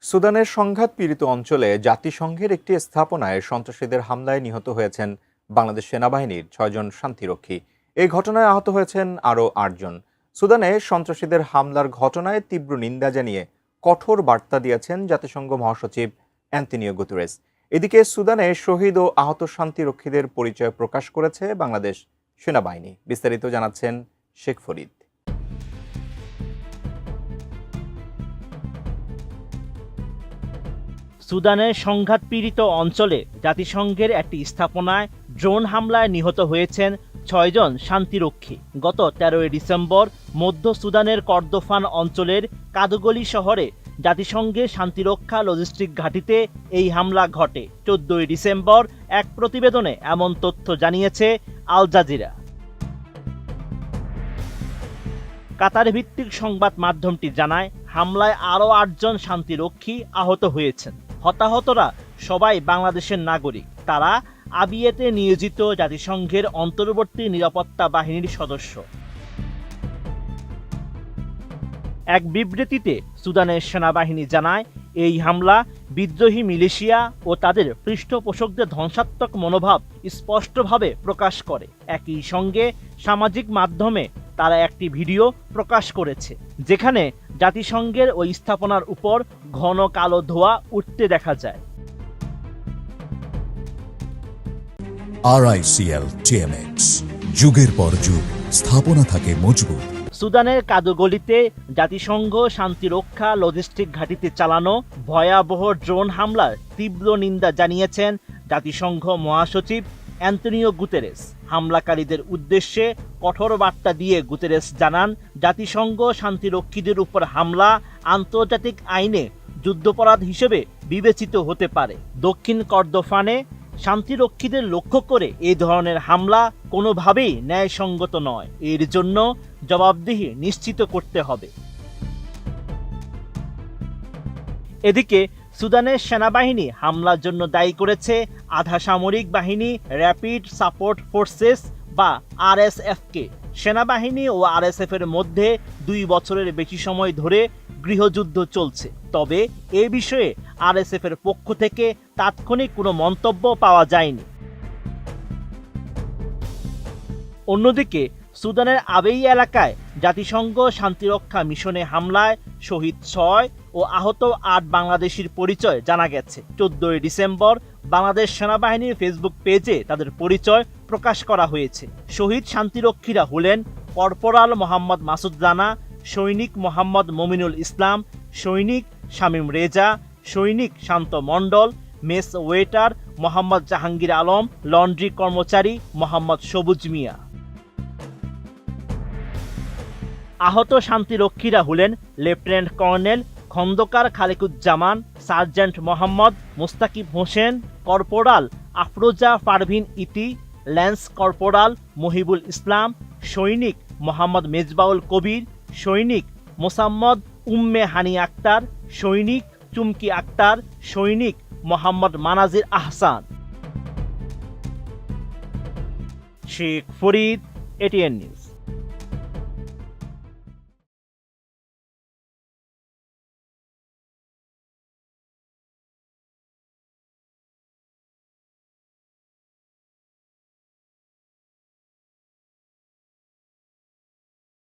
সুদানের সংঘাত পীড়িত অঞ্চলে জাতিসংঘের একটি স্থাপনায় সন্ত্রাসীদের হামলায় নিহত হয়েছেন বাংলাদেশ সেনাবাহিনীর ৬ জন শান্তিরক্ষী। এই ঘটনায় আহত হয়েছেন আরও ৮ জন। সুদানে সন্ত্রাসীদের হামলার ঘটনায় তীব্র নিন্দা জানিয়ে কঠোর বার্তা দিয়েছেন জাতিসংঘ মহাসচিব অ্যান্তনিও গুতেরেস। এদিকে সুদানে শহীদ ও আহত শান্তিরক্ষীদের পরিচয় প্রকাশ করেছে বাংলাদেশ সেনাবাহিনী। বিস্তারিত জানাচ্ছেন শেখ ফরিদ। সুদানের সংঘাতপীড়িত অঞ্চলে জাতিসংঘের একটি স্থাপনায় ড্রোন হামলায় নিহত হয়েছেন ৬ জন শান্তিরক্ষী। গত ১৩ ডিসেম্বর মধ্য সুদানের কর্দোফান অঞ্চলের কাদুগলি শহরে জাতিসংঘের শান্তিরক্ষা লজিস্টিক ঘাঁটিতে এই হামলা ঘটে। ১৪ ডিসেম্বর এক প্রতিবেদনে এমন তথ্য জানিয়েছে আল জাজিরা। কাতার ভিত্তিক সংবাদ মাধ্যমটি জানায়, হামলায় আরও ৮ জন শান্তিরক্ষী আহত হয়েছেন। হতাহতরা সবাই বাংলাদেশের নাগরিক। তারা আবিয়েতে নিয়োজিত জাতিসংঘের অন্তর্বর্তী নিরাপত্তা বাহিনীর সদস্য। এক বিবৃতিতে সুদানের সেনাবাহিনী জানায়, এই হামলা বিদ্রোহী মিলিশিয়া ও তাদের পৃষ্ঠপোষকদের ধ্বংসাত্মক মনোভাব স্পষ্টভাবে প্রকাশ করে। একই সঙ্গে সামাজিক মাধ্যমে তারা একটি ভিডিও প্রকাশ করেছে, যেখানে জাতিসংঘের ওই স্থাপনার উপর ঘন কালো ধোঁয়া উঠতে দেখা যায়। RICL TMX, যুগের পর যুগ স্থাপনা থাকে মজবুত। সুদানের কাদুগলিতে জাতিসংঘ শান্তিরক্ষা লজিস্টিক ঘাঁটিতে চালানো ভয়াবহ ড্রোন হামলার তীব্র নিন্দা জানিয়েছেন জাতিসংঘ মহাসচিব অ্যান্তনিও গুতেরেস। হামলাকারীদের উদ্দেশ্যে কঠোর বার্তা দিয়ে গুতেরেস জানান, জাতিসংঘ শান্তিরক্ষীদের উপর হামলা আন্তর্জাতিক আইনে যুদ্ধাপরাধ হিসেবে বিবেচিত হতে পারে। দক্ষিণ কর্দোফানে শান্তিরক্ষীদের লক্ষ্য করে এই ধরনের হামলা কোনোভাবেই ন্যায়সঙ্গত নয়। এর জন্য জবাবদিহি নিশ্চিত করতে হবে। এদিকে সুদানের সেনাবাহিনী হামলার জন্য দায়ী করেছে আধা সামরিক বাহিনী র্যাপিড সাপোর্ট ফোর্সেস বা RSF-কে। সেনাবাহিনী ও RSF এর মধ্যে ২ বছরের বেশি সময় ধরে গৃহযুদ্ধ চলছে। তবে এ বিষয়ে RSF এর পক্ষ থেকে তাৎক্ষণিক কোনো মন্তব্য পাওয়া যায়নি। অন্যদিকে সুদানের আবেই এলাকায় জাতিসংঘ শান্তিরক্ষা মিশনে হামলায় শহীদ ৬ ও আহত ৮ বাংলাদেশির পরিচয় জানা গেছে। ১৪ ডিসেম্বর বাংলাদেশ সেনাবাহিনীর ফেসবুক পেজে তাদের পরিচয় প্রকাশ করা হয়েছে। শহীদ শান্তিরক্ষীরা হলেন কর্পোরাল মোহাম্মদ মাসুদ রানা, সৈনিক মোহাম্মদ মমিনুল ইসলাম, সৈনিক শামীম রেজা, সৈনিক Shanto Mondal, mess waiter Mohammad Jahangir Alam, laundry কর্মচারী মোহাম্মদ সবুজ মিয়া। আহত শান্তিরক্ষীরা হলেন lieutenant colonel Khondokar Khalequzzaman, sergeant Mohammad Mostakib Hossain, corporal Afroza Parvin Iti, lance corporal Mohibul ইসলাম, সৈনিক মোহাম্মদ মেজবাউল কবির, সৈনিক মোসাম্মদ উম্মে হানি আক্তার, সৈনিক চুমকি আক্তার, সৈনিক মোহাম্মদ মানাজির আহসান। Sheikh Farid, ATN news.